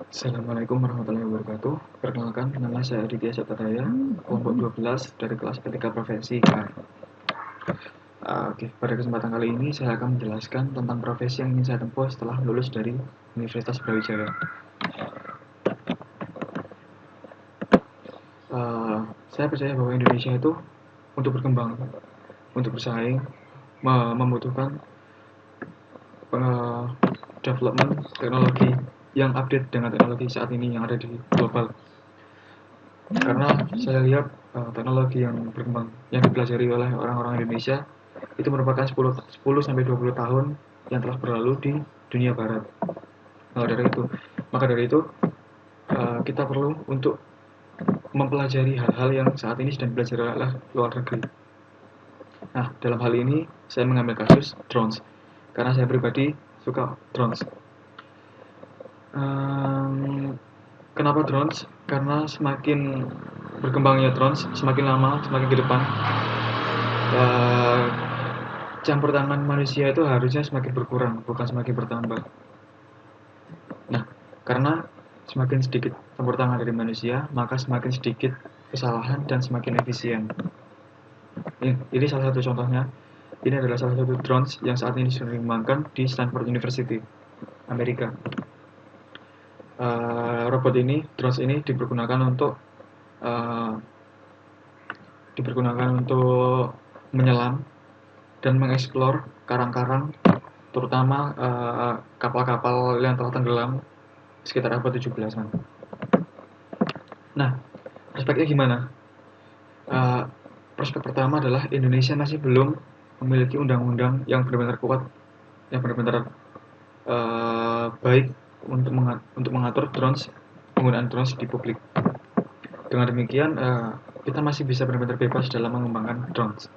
Assalamualaikum warahmatullahi wabarakatuh. Perkenalkan, nama saya Aditya Sataraya, kelompok 12 dari kelas Etika Profesi K. Oke, pada kesempatan kali ini saya akan menjelaskan tentang profesi yang ingin saya tempuh setelah lulus dari Universitas Brawijaya. Saya percaya bahwa Indonesia itu untuk berkembang, untuk bersaing, membutuhkan development teknologi yang update dengan teknologi saat ini yang ada di global. Karena saya lihat teknologi yang berkembang yang dipelajari oleh orang-orang Indonesia itu merupakan 10-20 tahun yang telah berlalu di dunia barat. Maka dari itu kita perlu untuk mempelajari hal-hal yang saat ini sedang dipelajari oleh luar negeri. Nah, dalam hal ini saya mengambil kasus drones karena saya pribadi suka drones. Kenapa drones? Karena semakin berkembangnya drones, semakin lama, semakin ke depan, campur tangan manusia itu harusnya semakin berkurang, bukan semakin bertambah. Nah, karena semakin sedikit campur tangan dari manusia, maka semakin sedikit kesalahan dan semakin efisien. Ini salah satu contohnya. Ini adalah salah satu drones yang saat ini sedang dikembangkan di Stanford University, Amerika. Drones ini dipergunakan untuk menyelam dan mengeksplor karang-karang, terutama kapal-kapal yang telah tenggelam sekitar abad 17-an. Nah, prospeknya gimana? Prospek pertama adalah Indonesia masih belum memiliki undang-undang yang benar-benar kuat, yang benar-benar baik untuk mengatur penggunaan drones di publik. Dengan demikian, kita masih bisa benar-benar bebas dalam mengembangkan drones.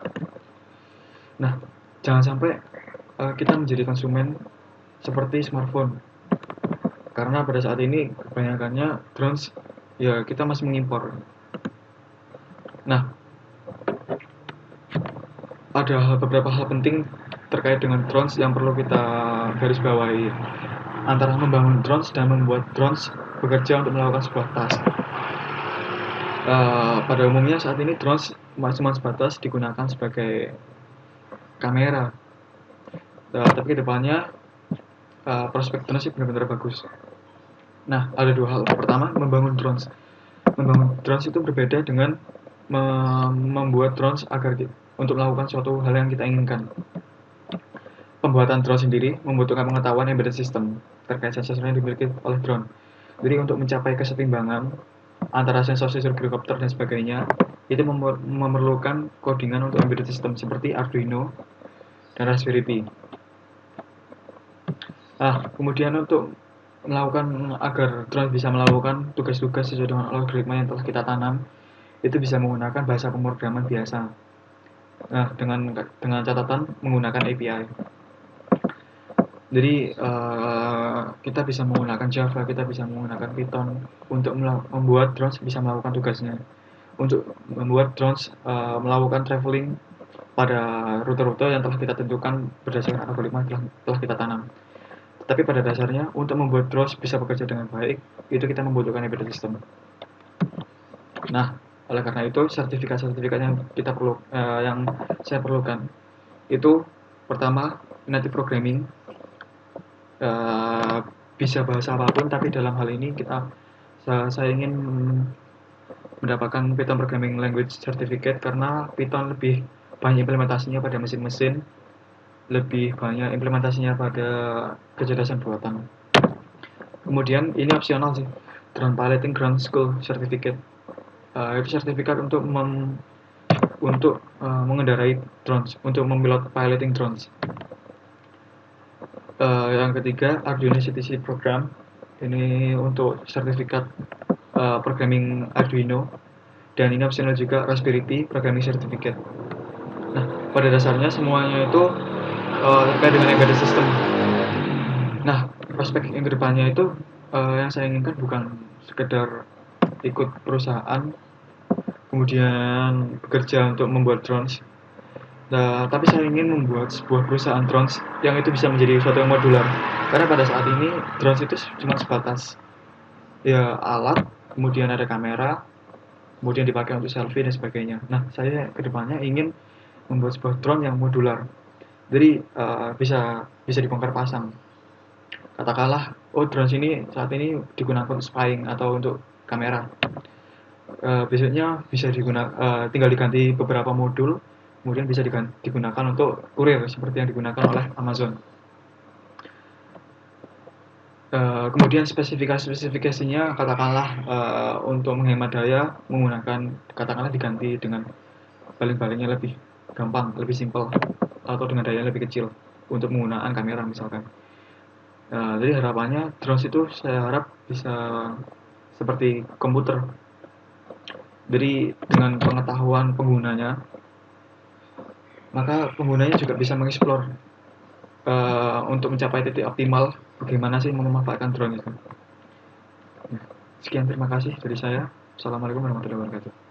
Nah, jangan sampai kita menjadi konsumen seperti smartphone, karena pada saat ini kebanyakannya drones ya kita masih mengimpor. Nah, ada beberapa hal penting terkait dengan drones yang perlu kita garis bawahi, antara membangun drones dan membuat drones bekerja untuk melakukan sebuah task. Pada umumnya saat ini drones cuma sebatas digunakan sebagai kamera, tapi kedepannya prospek drones sih benar-benar bagus. Nah, ada dua hal. Pertama, membangun drones. Membangun drones itu berbeda dengan membuat drones untuk melakukan suatu hal yang kita inginkan. Pembuatan drone sendiri membutuhkan pengetahuan embedded system terkait sensor yang dimiliki oleh drone. Jadi untuk mencapai kesetimbangan antara sensor-sensor gyrocopter dan sebagainya, itu memerlukan codingan untuk embedded system seperti Arduino dan Raspberry Pi. Kemudian untuk melakukan agar drone bisa melakukan tugas-tugas sesuai dengan algoritma yang telah kita tanam, itu bisa menggunakan bahasa pemrograman biasa. Nah, dengan catatan menggunakan API. Jadi kita bisa menggunakan Java, kita bisa menggunakan Python untuk membuat drones bisa melakukan tugasnya. Untuk membuat drones melakukan traveling pada rute-rute yang telah kita tentukan berdasarkan algoritma yang telah kita tanam. Tapi pada dasarnya untuk membuat drones bisa bekerja dengan baik, itu kita membutuhkan embedded system. Nah, oleh karena itu sertifikat-sertifikat yang saya perlukan itu pertama native programming, bisa bahasa apapun, tapi dalam hal ini saya ingin mendapatkan Python Programming Language Certificate karena Python lebih banyak implementasinya pada mesin-mesin, lebih banyak implementasinya pada kecerdasan buatan. Kemudian ini opsional sih, Drone Piloting Ground School Certificate. Itu sertifikat untuk mengendarai drones, untuk memilot piloting drones. Yang ketiga, Arduino CTC Program. Ini untuk sertifikat programming Arduino, dan ini optional juga Raspberry Pi Programming Certificate. Nah, pada dasarnya semuanya itu terkait dengan embedded system. Nah, prospek yang kedepannya itu yang saya inginkan bukan sekedar ikut perusahaan kemudian bekerja untuk membuat drones. Nah, tapi saya ingin membuat sebuah perusahaan drones yang itu bisa menjadi sesuatu yang modular. Karena pada saat ini drones itu cuma sebatas ya alat, kemudian ada kamera, kemudian dipakai untuk selfie dan sebagainya. Nah, saya kedepannya ingin membuat sebuah drone yang modular. Jadi bisa bisa dibongkar pasang. Katakanlah, oh drone ini saat ini digunakan untuk spying atau untuk kamera. Besoknya bisa digunakan, tinggal diganti beberapa modul, kemudian bisa digunakan untuk kurir seperti yang digunakan oleh Amazon. Kemudian spesifikasinya katakanlah untuk menghemat daya menggunakan, katakanlah diganti dengan baling-balingnya lebih gampang, lebih simpel, atau dengan daya lebih kecil untuk menggunakan kamera misalkan. Jadi harapannya drones itu saya harap bisa seperti komputer. Jadi dengan pengetahuan penggunanya, maka penggunanya juga bisa mengeksplor untuk mencapai titik optimal bagaimana sih memanfaatkan drone itu. Sekian, terima kasih dari saya. Assalamualaikum warahmatullahi wabarakatuh.